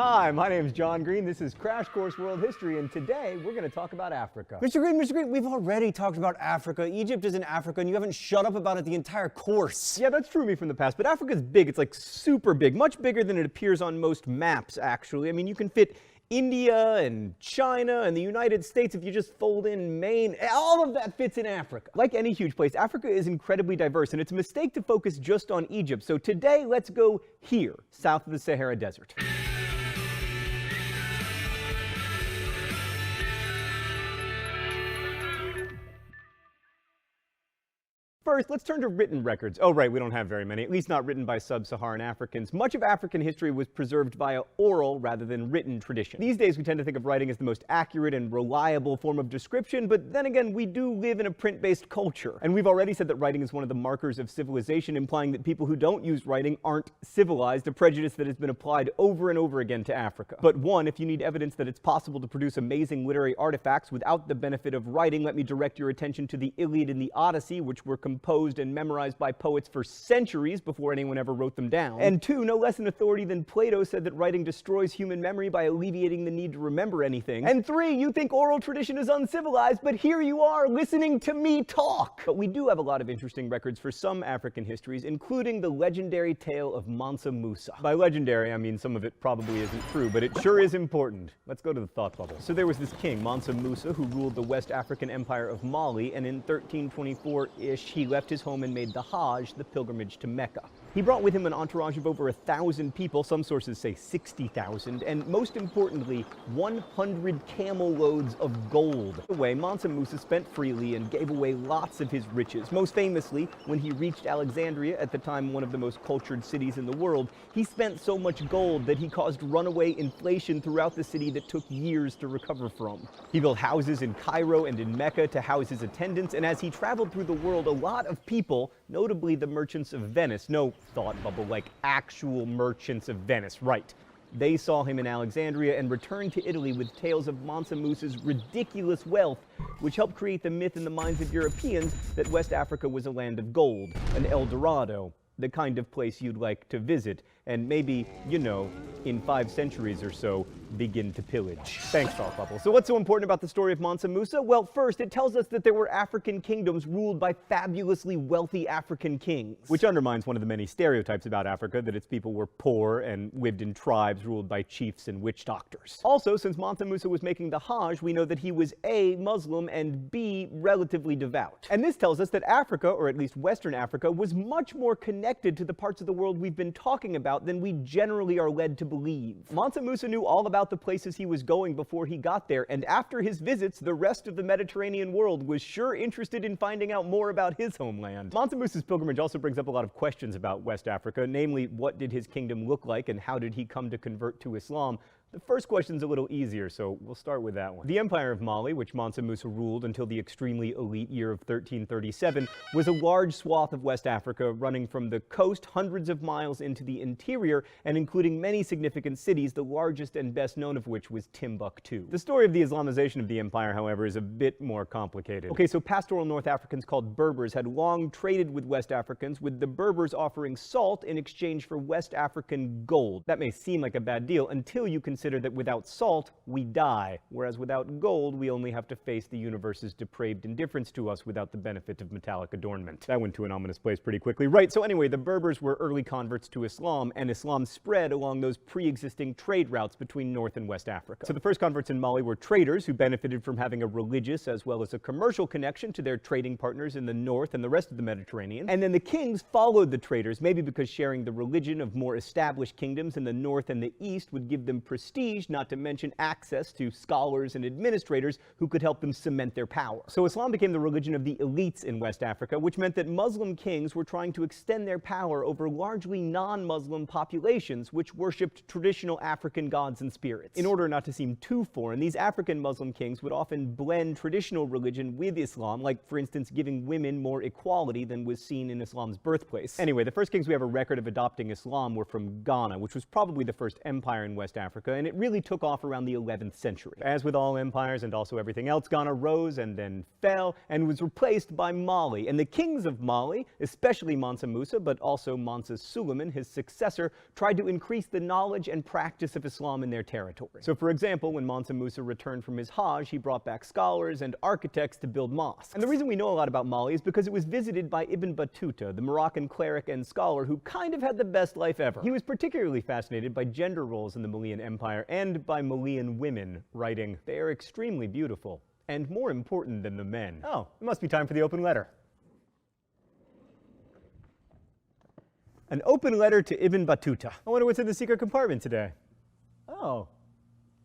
Hi, my name is John Green. This is Crash Course World History, and today we're going to talk about Africa. Mr. Green, we've already talked about Africa. Egypt is in Africa, and you haven't shut up about it the entire course. Yeah, that's true of me from the past, but Africa's big. It's like super big, much bigger than it appears on most maps, actually. I mean, you can fit India and China and the United States if you just fold in Maine. All of that fits in Africa. Like any huge place, Africa is incredibly diverse, and it's a mistake to focus just on Egypt. So today, let's go here, south of the Sahara Desert. First, let's turn to written records. Oh, right, we don't have very many, at least not written by sub-Saharan Africans. Much of African history was preserved via oral rather than written tradition. These days, we tend to think of writing as the most accurate and reliable form of description, but then again, we do live in a print-based culture. And we've already said that writing is one of the markers of civilization, implying that people who don't use writing aren't civilized, a prejudice that has been applied over and over again to Africa. But one, if you need evidence that it's possible to produce amazing literary artifacts without the benefit of writing, let me direct your attention to the Iliad and the Odyssey, which were composed and memorized by poets for centuries before anyone ever wrote them down. And two, no less an authority than Plato said that writing destroys human memory by alleviating the need to remember anything. And three, you think oral tradition is uncivilized, but here you are listening to me talk. But we do have a lot of interesting records for some African histories, including the legendary tale of Mansa Musa. By legendary, I mean some of it probably isn't true, but it sure is important. Let's go to the thought bubble. So there was this king, Mansa Musa, who ruled the West African Empire of Mali, and in 1324-ish, he left his home and made the Hajj, the pilgrimage to Mecca. He brought with him an entourage of over 1,000 people, some sources say 60,000, and most importantly, 100 camel loads of gold. The way Mansa Musa spent freely and gave away lots of his riches. Most famously, when he reached Alexandria, at the time one of the most cultured cities in the world, he spent so much gold that he caused runaway inflation throughout the city that took years to recover from. He built houses in Cairo and in Mecca to house his attendants, and as he traveled through the world, a lot of people, notably the merchants of Venice, no thought bubble, like actual merchants of Venice, right. They saw him in Alexandria and returned to Italy with tales of Mansa Musa's ridiculous wealth, which helped create the myth in the minds of Europeans that West Africa was a land of gold, an El Dorado, the kind of place you'd like to visit, and maybe, you know, in 5 centuries or so, begin to pillage. Thanks, Thought Bubble. So what's so important about the story of Mansa Musa? Well, first, it tells us that there were African kingdoms ruled by fabulously wealthy African kings, which undermines one of the many stereotypes about Africa, that its people were poor and lived in tribes ruled by chiefs and witch doctors. Also, since Mansa Musa was making the Hajj, we know that he was A, Muslim, and B, relatively devout. And this tells us that Africa, or at least Western Africa, was much more connected to the parts of the world we've been talking about than we generally are led to believe. Mansa Musa knew all about the places he was going before he got there, and after his visits, the rest of the Mediterranean world was sure interested in finding out more about his homeland. Mansa Musa's pilgrimage also brings up a lot of questions about West Africa, namely, what did his kingdom look like and how did he come to convert to Islam? The first question's a little easier, so we'll start with that one. The Empire of Mali, which Mansa Musa ruled until the extremely elite year of 1337, was a large swath of West Africa running from the coast hundreds of miles into the interior and including many significant cities, the largest and best known of which was Timbuktu. The story of the Islamization of the empire, however, is a bit more complicated. Okay, so pastoral North Africans called Berbers had long traded with West Africans, with the Berbers offering salt in exchange for West African gold. That may seem like a bad deal until you consider that without salt, we die, whereas without gold, we only have to face the universe's depraved indifference to us without the benefit of metallic adornment. That went to an ominous place pretty quickly. Right, so anyway, the Berbers were early converts to Islam, and Islam spread along those pre-existing trade routes between North and West Africa. So the first converts in Mali were traders who benefited from having a religious as well as a commercial connection to their trading partners in the north and the rest of the Mediterranean. And then the kings followed the traders, maybe because sharing the religion of more established kingdoms in the north and the east would give them prestige, not to mention access to scholars and administrators who could help them cement their power. So Islam became the religion of the elites in West Africa, which meant that Muslim kings were trying to extend their power over largely non-Muslim populations which worshipped traditional African gods and spirits. In order not to seem too foreign, these African Muslim kings would often blend traditional religion with Islam, like, for instance, giving women more equality than was seen in Islam's birthplace. Anyway, the first kings we have a record of adopting Islam were from Ghana, which was probably the first empire in West Africa, and it really took off around the 11th century. As with all empires and also everything else, Ghana rose and then fell and was replaced by Mali. And the kings of Mali, especially Mansa Musa, but also Mansa Suleiman, his successor, tried to increase the knowledge and practice of Islam in their territory. So for example, when Mansa Musa returned from his Hajj, he brought back scholars and architects to build mosques. And the reason we know a lot about Mali is because it was visited by Ibn Battuta, the Moroccan cleric and scholar who kind of had the best life ever. He was particularly fascinated by gender roles in the Malian Empire and by Malian women, writing, "They are extremely beautiful and more important than the men." Oh, it must be time for the open letter. An open letter to Ibn Battuta. I wonder what's in the secret compartment today. Oh,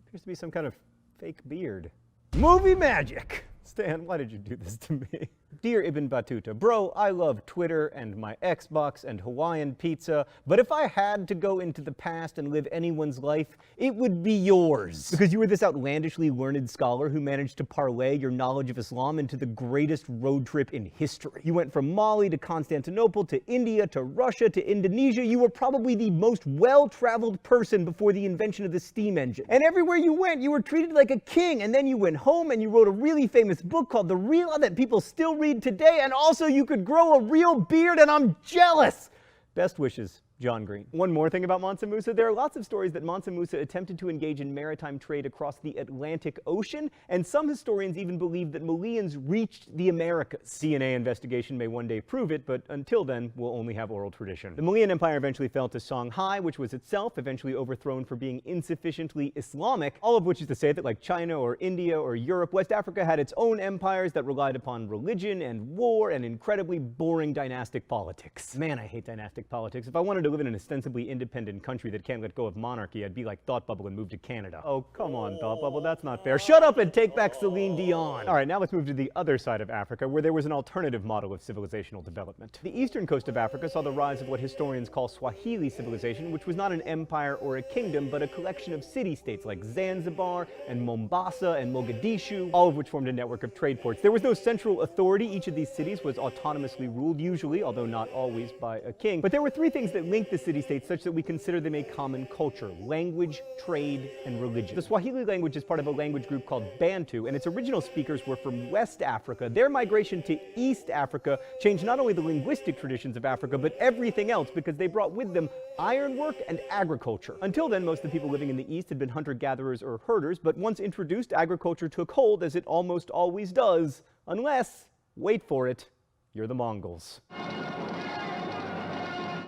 appears to be some kind of fake beard. Movie magic! Stan, why did you do this to me? Dear Ibn Battuta, bro, I love Twitter and my Xbox and Hawaiian pizza, but if I had to go into the past and live anyone's life, it would be yours. Because you were this outlandishly learned scholar who managed to parlay your knowledge of Islam into the greatest road trip in history. You went from Mali to Constantinople to India to Russia to Indonesia. You were probably the most well-traveled person before the invention of the steam engine. And everywhere you went, you were treated like a king, and then you went home and you wrote a really famous book called The Real that people still read today, and also you could grow a real beard, and I'm jealous. Best wishes, John Green. One more thing about Mansa Musa, there are lots of stories that Mansa Musa attempted to engage in maritime trade across the Atlantic Ocean, and some historians even believe that Malians reached the Americas. DNA investigation may one day prove it, but until then, we'll only have oral tradition. The Malian Empire eventually fell to Songhai, which was itself eventually overthrown for being insufficiently Islamic, all of which is to say that like China or India or Europe, West Africa had its own empires that relied upon religion and war and incredibly boring dynastic politics. Man, I hate dynastic politics. If I wanted to live in an ostensibly independent country that can't let go of monarchy, I'd be like Thought Bubble and move to Canada. Oh, come on, Thought Bubble, that's not fair. Shut up and take back Celine Dion. All right, now let's move to the other side of Africa, where there was an alternative model of civilizational development. The eastern coast of Africa saw the rise of what historians call Swahili civilization, which was not an empire or a kingdom, but a collection of city-states like Zanzibar and Mombasa and Mogadishu, all of which formed a network of trade ports. There was no central authority. Each of these cities was autonomously ruled, usually, although not always, by a king. But there were three things that linked the city-states such that we consider them a common culture: language, trade, and religion. The Swahili language is part of a language group called Bantu, and its original speakers were from West Africa. Their migration to East Africa changed not only the linguistic traditions of Africa, but everything else, because they brought with them ironwork and agriculture. Until then, most of the people living in the East had been hunter-gatherers or herders, but once introduced, agriculture took hold, as it almost always does, unless, wait for it, you're the Mongols.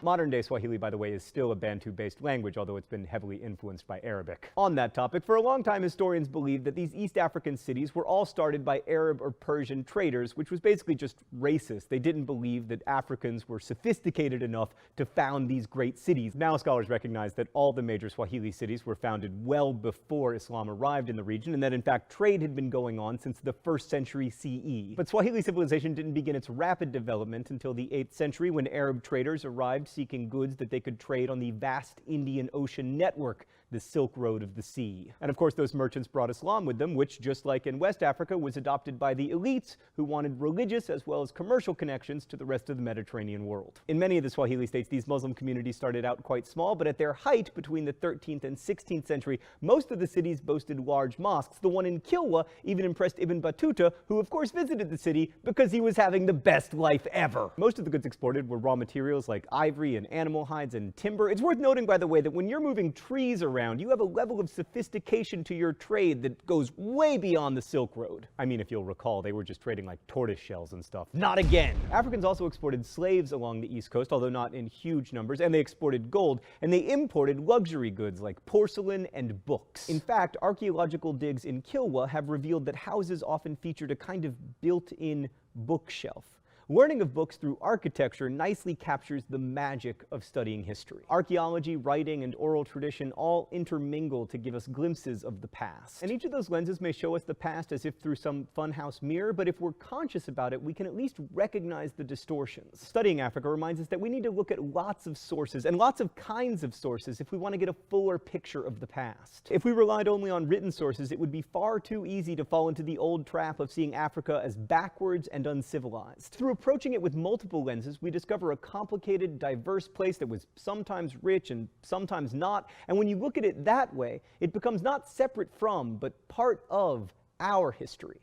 Modern-day Swahili, by the way, is still a Bantu-based language, although it's been heavily influenced by Arabic. On that topic, for a long time, historians believed that these East African cities were all started by Arab or Persian traders, which was basically just racist. They didn't believe that Africans were sophisticated enough to found these great cities. Now scholars recognize that all the major Swahili cities were founded well before Islam arrived in the region, and that in fact trade had been going on since the 1st century CE. But Swahili civilization didn't begin its rapid development until the 8th century, when Arab traders arrived seeking goods that they could trade on the vast Indian Ocean network, the Silk Road of the Sea. And of course, those merchants brought Islam with them, which, just like in West Africa, was adopted by the elites who wanted religious as well as commercial connections to the rest of the Mediterranean world. In many of the Swahili states, these Muslim communities started out quite small, but at their height between the 13th and 16th century, most of the cities boasted large mosques. The one in Kilwa even impressed Ibn Battuta, who of course visited the city because he was having the best life ever. Most of the goods exported were raw materials like ivory and animal hides and timber. It's worth noting, by the way, that when you're moving trees around, you have a level of sophistication to your trade that goes way beyond the Silk Road. I mean, if you'll recall, they were just trading like tortoise shells and stuff. Not again! Africans also exported slaves along the East Coast, although not in huge numbers, and they exported gold, and they imported luxury goods like porcelain and books. In fact, archaeological digs in Kilwa have revealed that houses often featured a kind of built-in bookshelf. Learning of books through architecture nicely captures the magic of studying history. Archaeology, writing, and oral tradition all intermingle to give us glimpses of the past. And each of those lenses may show us the past as if through some funhouse mirror, but if we're conscious about it, we can at least recognize the distortions. Studying Africa reminds us that we need to look at lots of sources, and lots of kinds of sources, if we want to get a fuller picture of the past. If we relied only on written sources, it would be far too easy to fall into the old trap of seeing Africa as backwards and uncivilized. Through approaching it with multiple lenses, we discover a complicated, diverse place that was sometimes rich and sometimes not. And when you look at it that way, it becomes not separate from, but part of our history.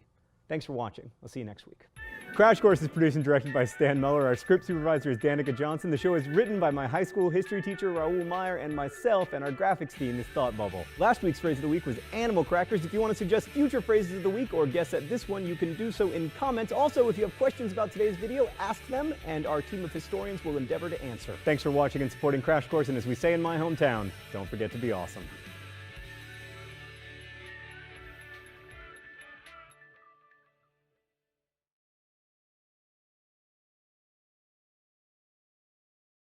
Thanks for watching. I'll see you next week. Crash Course is produced and directed by Stan Muller. Our script supervisor is Danica Johnson. The show is written by my high school history teacher, Raoul Meyer, and myself, and our graphics team is Thought Bubble. Last week's phrase of the week was animal crackers. If you want to suggest future phrases of the week or guess at this one, you can do so in comments. Also, if you have questions about today's video, ask them, and our team of historians will endeavor to answer. Thanks for watching and supporting Crash Course, and as we say in my hometown, don't forget to be awesome.